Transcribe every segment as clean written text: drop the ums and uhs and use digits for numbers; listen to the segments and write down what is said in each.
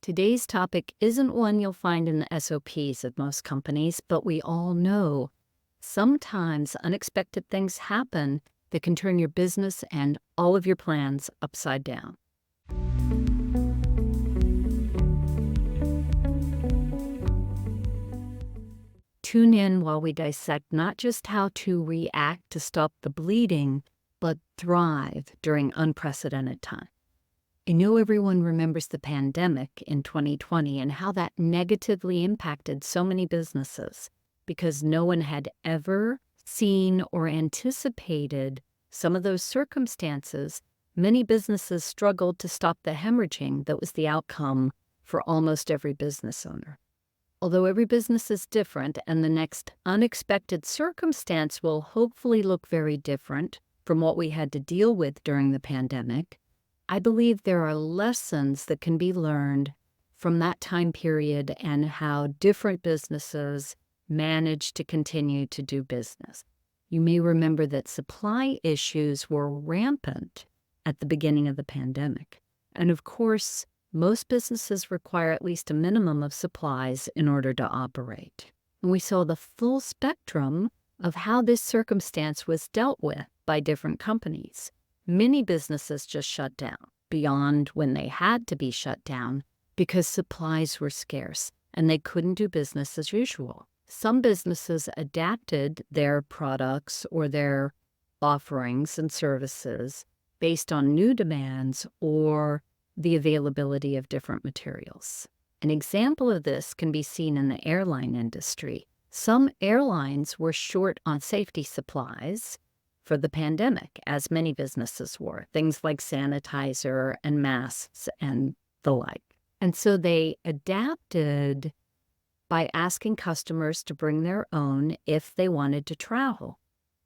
Today's topic isn't one you'll find in the SOPs of most companies, but we all know sometimes unexpected things happen that can turn your business and all of your plans upside down. Tune in while we dissect not just how to react to stop the bleeding, but thrive during unprecedented times. I know everyone remembers the pandemic in 2020 and how that negatively impacted so many businesses because no one had ever seen or anticipated some of those circumstances. Many businesses struggled to stop the hemorrhaging that was the outcome for almost every business owner. Although every business is different and the next unexpected circumstance will hopefully look very different from what we had to deal with during the pandemic, I believe there are lessons that can be learned from that time period and how different businesses managed to continue to do business. You may remember that supply issues were rampant at the beginning of the pandemic. And of course, most businesses require at least a minimum of supplies in order to operate. And we saw the full spectrum of how this circumstance was dealt with by different companies. Many businesses just shut down beyond when they had to be shut down because supplies were scarce and they couldn't do business as usual. Some businesses adapted their products or their offerings and services based on new demands or the availability of different materials. An example of this can be seen in the airline industry. Some airlines were short on safety supplies for the pandemic, as many businesses were, things like sanitizer and masks and the like. And so they adapted by asking customers to bring their own if they wanted to travel.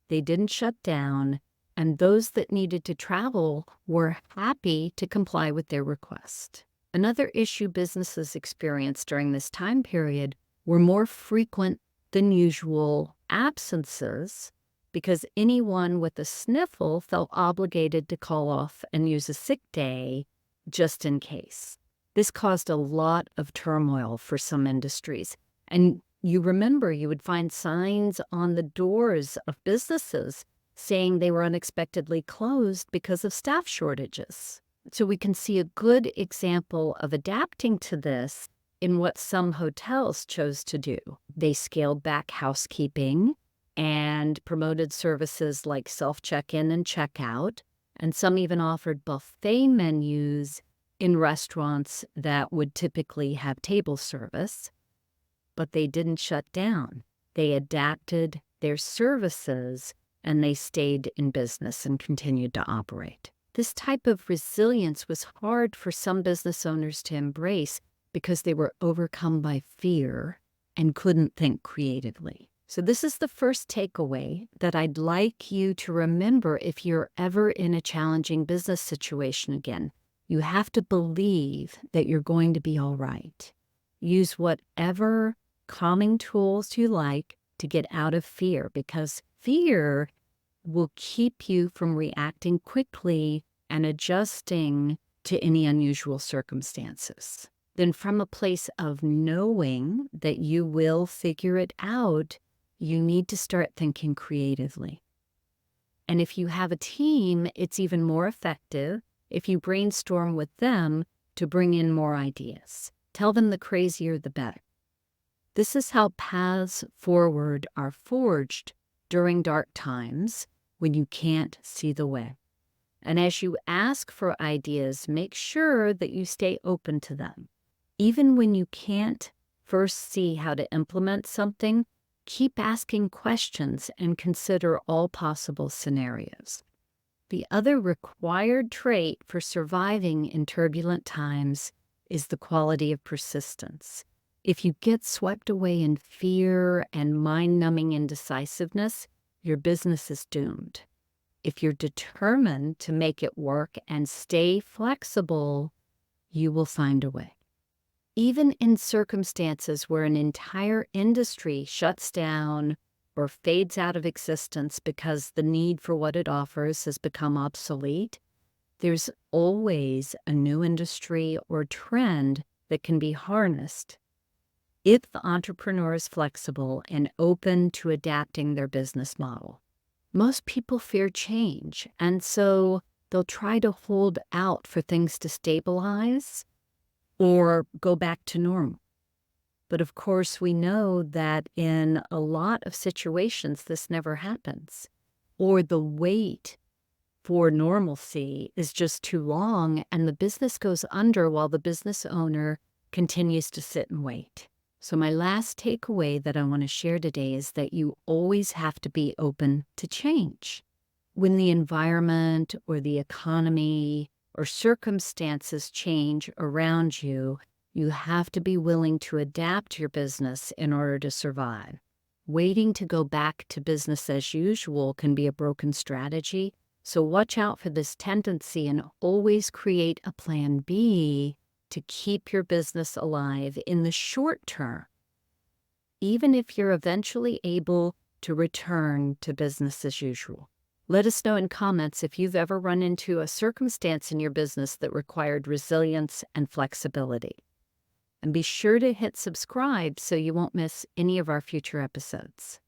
They didn't shut down, and those that needed to travel were happy to comply with their request. Another issue businesses experienced during this time period were more frequent than usual absences because anyone with a sniffle felt obligated to call off and use a sick day just in case. This caused a lot of turmoil for some industries. And you remember you would find signs on the doors of businesses saying they were unexpectedly closed because of staff shortages. So we can see a good example of adapting to this in what some hotels chose to do. They scaled back housekeeping and promoted services like self-check-in and check-out, and some even offered buffet menus in restaurants that would typically have table service. But they didn't shut down. They adapted their services and they stayed in business and continued to operate. This type of resilience was hard for some business owners to embrace because they were overcome by fear and couldn't think creatively. So this is the first takeaway that I'd like you to remember if you're ever in a challenging business situation again. You have to believe that you're going to be all right. Use whatever calming tools you like to get out of fear, because fear will keep you from reacting quickly and adjusting to any unusual circumstances. Then from a place of knowing that you will figure it out, you need to start thinking creatively. And if you have a team, it's even more effective if you brainstorm with them to bring in more ideas. Tell them the crazier the better. This is how paths forward are forged during dark times when you can't see the way. And as you ask for ideas, make sure that you stay open to them. Even when you can't first see how to implement something, keep asking questions and consider all possible scenarios. The other required trait for surviving in turbulent times is the quality of persistence. If you get swept away in fear and mind-numbing indecisiveness, your business is doomed. If you're determined to make it work and stay flexible, you will find a way. Even in circumstances where an entire industry shuts down or fades out of existence because the need for what it offers has become obsolete, there's always a new industry or trend that can be harnessed if the entrepreneur is flexible and open to adapting their business model. Most people fear change, and so they'll try to hold out for things to stabilize or go back to normal. But of course, we know that in a lot of situations, this never happens, or the wait for normalcy is just too long, and the business goes under while the business owner continues to sit and wait. So my last takeaway that I want to share today is that you always have to be open to change. When the environment or the economy or circumstances change around you, you have to be willing to adapt your business in order to survive. Waiting to go back to business as usual can be a broken strategy, so watch out for this tendency and always create a plan B to keep your business alive in the short term, even if you're eventually able to return to business as usual. Let us know in comments if you've ever run into a circumstance in your business that required resilience and flexibility. And be sure to hit subscribe so you won't miss any of our future episodes.